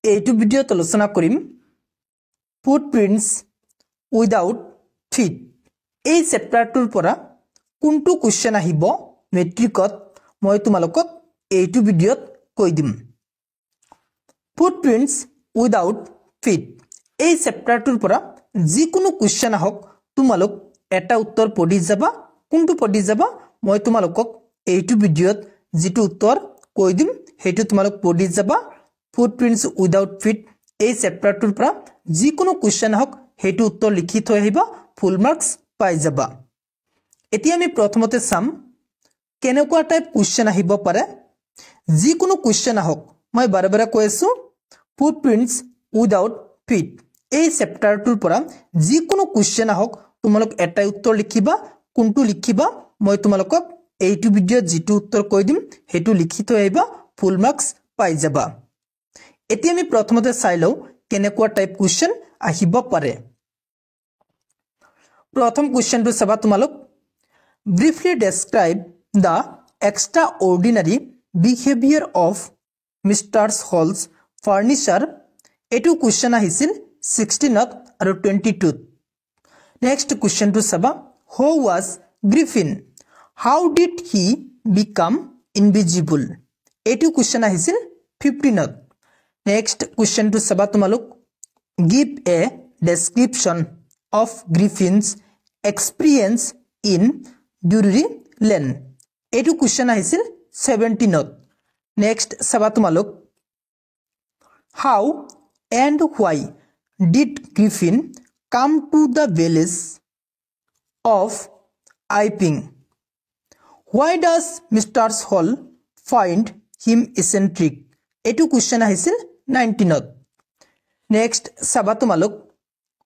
এইটো ভিডিওত আলোচনা কৰিম ফুটপ্ৰিন্টস উইদাউট ফিট এই চেপ্টাৰটোৰ পৰা কোনটো কোৱেশ্চন আহিব মেট্ৰিকত মই তোমালোকক এইটো ভিডিওত কৈ দিম ফুটপ্ৰিন্টস উইদাউট ফিট এই চেপ্টাৰটোৰ পৰা যিকোনো কোৱেশ্চন আহক তোমালোক এটা উত্তৰ পঢ়ি যাবা কোনটো পঢ়ি যাবা মই তোমালোকক এইটো ভিডিওত যেটো উত্তৰ কৈ দিম হেতু তোমালোক পঢ়ি যাবা Footprints without feet এই চেপ্টাৰটোৰ পৰা যিকোনো কোৱেশ্চন হক হেতু উত্তৰ লিখি থৈ আহিবা ফুল মাৰ্কস পাই যাবা এতিয়া আমি প্ৰথমতে চাম কেনেকুৱা টাইপ কোৱেশ্চন আহিব পাৰে যিকোনো কোৱেশ্চন হক মই বাৰে বাৰে কৈ আছো Footprints without feet এই চেপ্টাৰটোৰ পৰা যিকোনো কোৱেশ্চন হক তোমালোক এটা উত্তৰ লিখিবা কোনটো লিখিবা মই তোমালোকক এইটো ভিডিওত যেটো উত্তৰ কৈ দিম হেতু লিখি থৈ আহিবা ফুল মাৰ্কস পাই যাবা এতিয়া আমি প্ৰথমতে চাই লও কেনেকুৱা টাইপ কোৱেশ্চন আহিব পাৰে প্ৰথম কোৱেশ্চনটো চাবা তোমালোক briefly describe the extraordinary behavior of Mr. Hall's furniture এটো কোৱেশ্চন আহিছিল 16ত আৰু 22ত next question to saba who was Griffin how did he become invisible etu question ahisil 15th next question to saba tumaluk give a description of Griffin's experience in Drury Lane etu question ahisil 17th next saba tumaluk how and why did Griffin come to the village of Iping why does Mr. Hall find him eccentric etu question ahisil 19th next saba tumaluk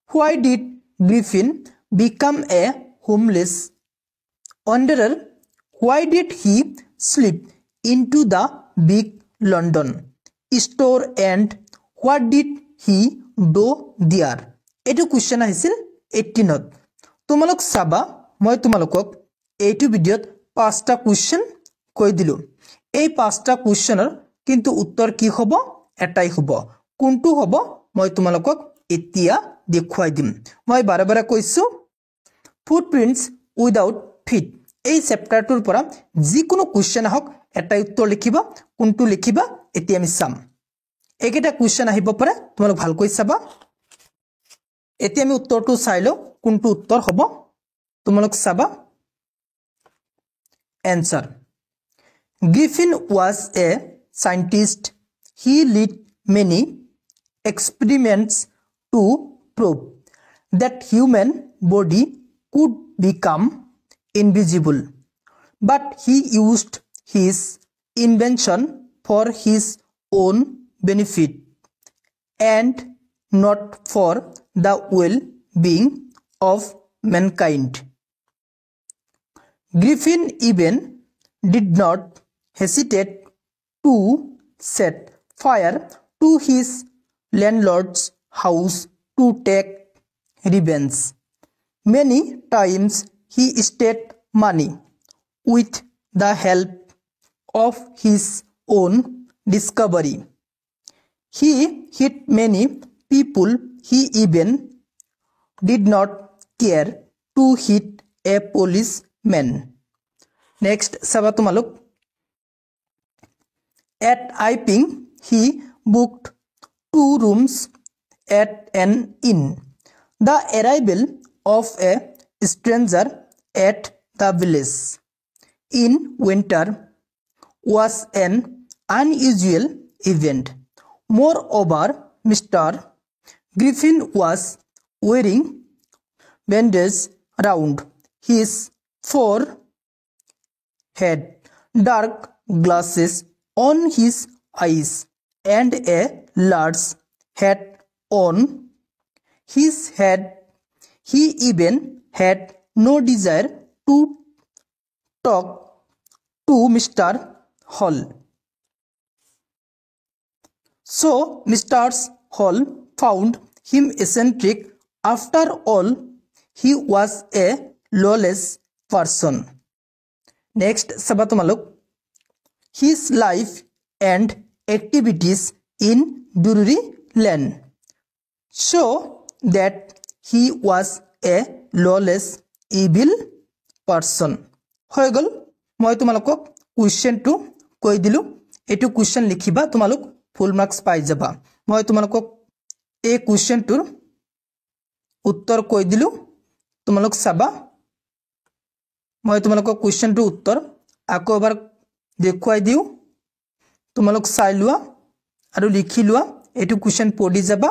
why did Griffin become a homeless wanderer why did he slip into the big London store and what did he do there etu question ahisil 18th tumalok saba moi tumalokok এইটো ভিডিওত পাঁচটা question কৈ দিলো এই পাঁচটা কোৱেশ্চনৰ কিন্তু উত্তৰ কি হ'ব এটাই হ'ব কোনটো হ'ব মই তোমালোকক এতিয়া দেখুৱাই দিম মই বাৰে বাৰে কৈছো ফুটপ্ৰিন্টস উইদাউট ফিট এই চেপ্টাৰটোৰ পৰা যিকোনো কোৱেশ্চন হক এটাই উত্তৰ লিখিবা কোনটো লিখিবা এতিয়া আমি চাম একেটা কোৱেশ্চন আহিব পাৰে তোমালোক ভালকৈ চাবা এতিয়া আমি উত্তৰটো চাই লও কোনটো উত্তৰ হ'ব তোমালোক চাবা answer Griffin was a scientist he led many experiments to prove that human body could become invisible but he used his invention for his own benefit and not for the well-being of mankind Griffin even did not hesitate to set fire to his landlord's house to take revenge. Many times he stole money with the help of his own discovery. He hit many people he even did not care to hit a policeman. Next, Sabatumaluk. At Iping, he booked 2 rooms at an inn. The arrival of a stranger at the village in winter was an unusual event. Moreover, Mr. Griffin was wearing bandages round his forehead, dark glasses on his eyes, and a large hat on his head. He even had no desire to talk to Mr. Hall. So, Mr. Hall found him eccentric. After all, he was a lawless person. Next, Sabatumaluk. His life and activities in Dururi land, so that he was a lawless evil person. হৈ গল মই তোমালোকক কোৱেশ্চনটো কৈ দিলো এটো question লিখিবা তোমালোক ফুল marks পাই যাবা মই তোমালোকক এই কোৱেশ্চনটোৰ উত্তৰ কৈ দিলো তোমালোক চাবা মই তোমালোকক কোৱেশ্চনটোৰ উত্তৰ আকৌ এবাৰ দেখুৱাই দিও তোমালোক চাই লোৱা আৰু লিখি লোৱা এটো কোৱেশ্চন পঢ়ি যাবা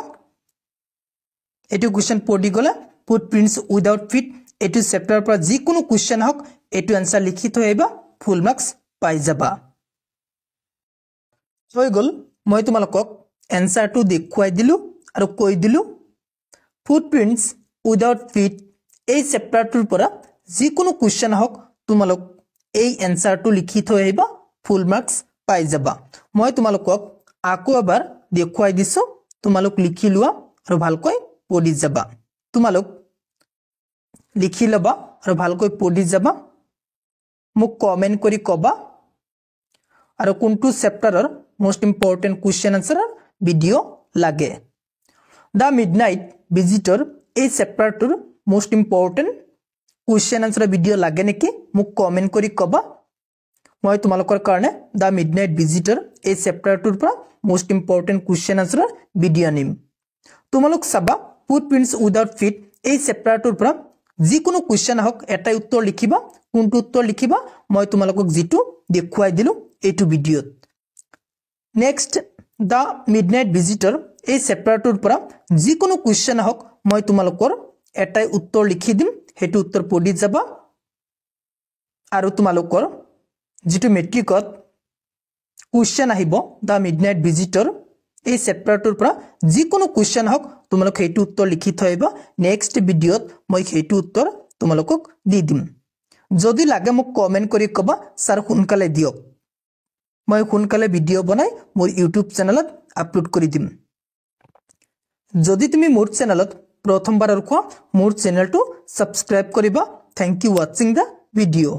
এটো কোৱেশ্চন পঢ়ি গলা ফুটপ্ৰিন্টস উইদাউট ফিট এটো চেপ্টাৰৰ পৰা যি কোনো কোৱেশ্চন হক এটো আনসাৰ লিখি থৈবা ফুল মাৰ্কস পাই যাবা হৈ গল মই তোমালোকক এনসাৰটো দেখুৱাই দিলো আৰু কৈ দিলো ফুটপ্ৰিন্টস উইদাউট ফিট এই চেপ্টাৰটোৰ পৰা যি কোনো কোৱেশ্চন হক তোমালোক এই এনসাৰটো লিখি থৈবা ফুল মাৰ্কস পাই যাবা মই তোমালোকক আকৌ এবাৰ দেখুৱাই দিছো তোমালোক লিখি লোৱা আৰু ভালকৈ পঢ়ি যাবা তোমালোক লিখি লবা আৰু ভালকৈ পঢ়ি যাবা মোক কমেন্ট কৰি কবা আৰু কোনটো চেপ্টাৰৰ most important question answer video লাগে দা মিডনাইট ভিজিটৰ এই চেপ্টাৰটোৰ most important question answer video লাগে নেকি মোক কমেন্ট কৰি কবা মই তোমালোকৰ কাৰণে দা মিডনাইট ভিজিটৰ এই চেপ্টাৰটোৰ পৰা most important question answer video আনিম তোমালোক চাবা ফুটপ্ৰিন্টস উইদাউট ফিট এই চেপ্টাৰটোৰ পৰা যি কোনো কোৱেশ্চন হক এটাই উত্তৰ লিখিবা কোনটো উত্তৰ লিখিবা মই তোমালোকক যেটো দেখুৱাই দিলো এইটো ভিডিওত নেক্সট দা মিডনাইট ভিজিটৰ এই চেপ্টাৰটোৰ পৰা যি কোনো কোৱেশ্চন হক মই তোমালোকৰ এটাই উত্তৰ লিখি দিম হেতু উত্তৰ পঢ়ি যাবা আৰু তোমালোকৰ যেটো মেট্ৰিকত কোৱেশ্চন আহিব দা মিডনাইট ভিজিটৰ এই চেপ্টাৰটোৰ পৰা যি কোনো কোৱেশ্চন হক তোমালোক হেতু উত্তৰ লিখি থৈবা নেক্সট ভিডিওত মই হেতু উত্তৰ তোমালোকক দি দিম যদি লাগে মোক কমেন্ট কৰি কবা স্যাৰ সোনকালে দিয়ক মই সোনকালে ভিডিও বনাই মোৰ ইউটিউব চেনেলত আপলোড কৰি দিম যদি তুমি মোৰ চেনেলত প্ৰথমবাৰৰ কোৱা মোৰ চেনেলটো সাবস্ক্ৰাইব কৰিবা thank you watching the video